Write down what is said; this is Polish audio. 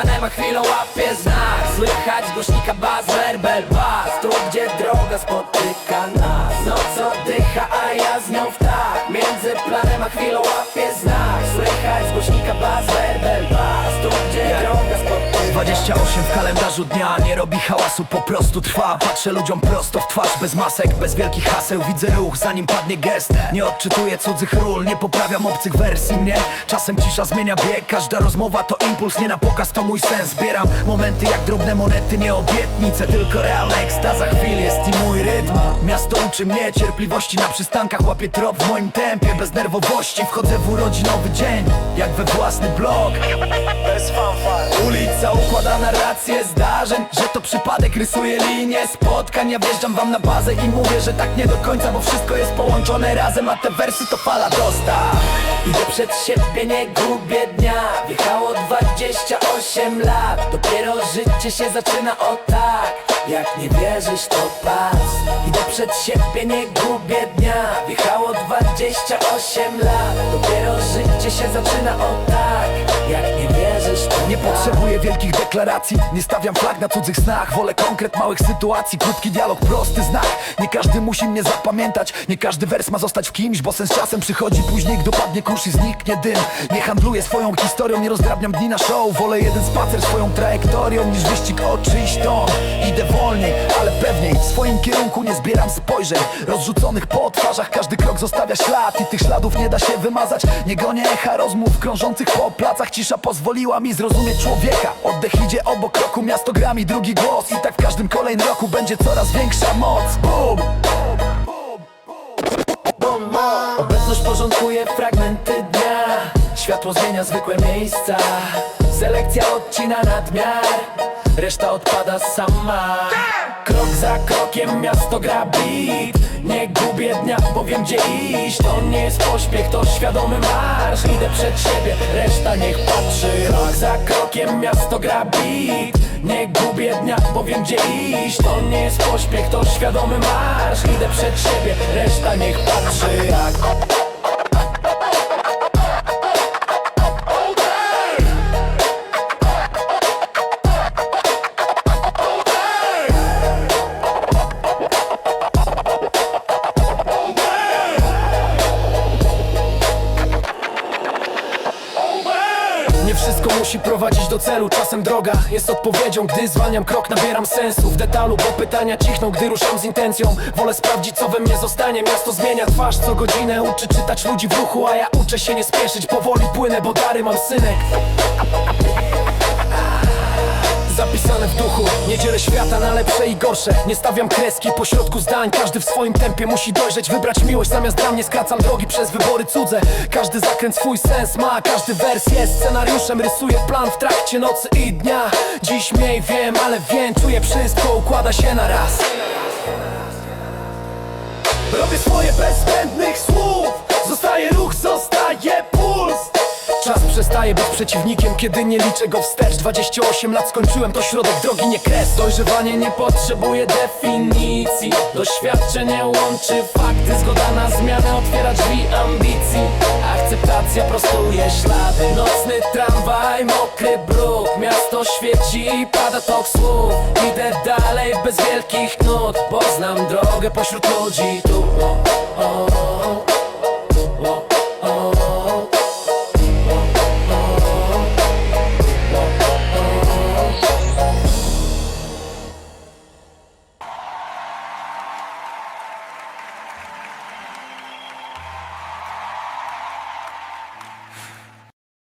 planem, a chwilą łapie znak. Słychać głośnika bas, werbel bas, tu gdzie droga spotyka nas. Noc oddycha, a ja z nią w tak. Między planem a chwilą łapie znak. Słychać głośnika bas, werbel bas, tu gdzie droga spotyka nas. 28 w kalendarzu dnia, nie robi hałasu, po prostu trwa. Patrzę ludziom prosto w twarz, bez masek, bez wielkich haseł. Widzę ruch, zanim padnie gest. Nie odczytuję cudzych ról, nie poprawiam obcych wersji mnie. Czasem cisza zmienia bieg, każda rozmowa to impuls, nie na pokaz, to mój sens. Zbieram momenty jak drobne monety, nie obietnice, tylko realna ekstaza chwil jest i mój rytm. Miasto uczy mnie cierpliwości na przystankach, łapię trop w moim tempie, bez nerwowości. Wchodzę w urodzinowy dzień, jak we własny blog. Bez fanfar. Ulica układa narrację zdarzeń, że to przypadek, rysuje linię spotkań. Ja wjeżdżam wam na bazę i mówię, że tak nie do końca, bo wszystko jest połączone razem, a te wersy to fala dostaw. Idę przed siebie, nie gubię dnia. Wjechało 28 lat, dopiero życie się zaczyna o tak. Jak nie wierzysz to patrz. Idę przed siebie, nie gubię dnia. Wjechało 28 lat, dopiero życie się zaczyna o tak. Jak nie wierzysz to Nie potrzebuję wielkich deklaracji, nie stawiam flag na cudzych snach. Wolę konkret małych sytuacji, krótki dialog, prosty znak. Nie każdy musi mnie zapamiętać, nie każdy wers ma zostać w kimś, bo sens czasem przychodzi później, gdy padnie kurz i zniknie dym. Nie handluję swoją historią, nie rozdrabniam dni na show. Wolę jeden spacer swoją trajektorią niż wyścig o czyjś ton. Idę wolniej, ale pewniej, w swoim kierunku nie zbieram spojrzeń rozrzuconych po twarzach, każdy krok zostawia ślad i tych śladów nie da się wymazać. Nie gonię echa rozmów krążących po placach, cisza pozwoliła mi zrozumieć człowieka. Oddech idzie obok kroku, miasto gra mi drugi głos i tak w każdym kolejnym roku będzie coraz większa moc. Boom! Obecność porządkuje fragmenty dnia. Światło zmienia zwykłe miejsca. Selekcja odcina nadmiar, reszta odpada sama. Krok za krokiem miasto gra beat. Nie gubię dnia, bo wiem gdzie iść. To nie jest pośpiech, to świadomy marsz. Idę przed siebie, reszta niech patrzy. Krok za krokiem miasto gra beat. Nie gubię dnia, bo wiem gdzie iść. To nie jest pośpiech, to świadomy marsz. Idę przed siebie, reszta niech patrzy. Nie wszystko musi prowadzić do celu, czasem droga jest odpowiedzią. Gdy zwalniam krok, nabieram sensu w detalu, bo pytania cichną, gdy ruszam z intencją. Wolę sprawdzić, co we mnie zostanie. Miasto zmienia twarz co godzinę, uczy czytać ludzi w ruchu, a ja uczę się nie spieszyć. Powoli płynę, bo dary mam, synek. Zapisane w duchu, nie dzielę świata na lepsze i gorsze. Nie stawiam kreski pośrodku zdań, każdy w swoim tempie musi dojrzeć, wybrać miłość zamiast dla mnie. Skracam drogi przez wybory cudze, każdy zakręt swój sens ma. Każdy wers jest scenariuszem, rysuję plan w trakcie nocy i dnia. Dziś mniej wiem, ale wiem, czuję wszystko układa się na raz. Robię swoje bez zbędnych słów, zostaje ruch, zostaje puls. Czas przestaje być przeciwnikiem, kiedy nie liczę go wstecz. 28 lat skończyłem, to środek drogi, nie kres. Dojrzewanie nie potrzebuje definicji. Doświadczenie łączy fakty, zgoda na zmianę otwiera drzwi ambicji. Akceptacja prostuje ślady. Nocny tramwaj, mokry bruk. Miasto świeci i pada tok słów. Idę dalej bez wielkich nut, bo znam drogę pośród ludzi tu.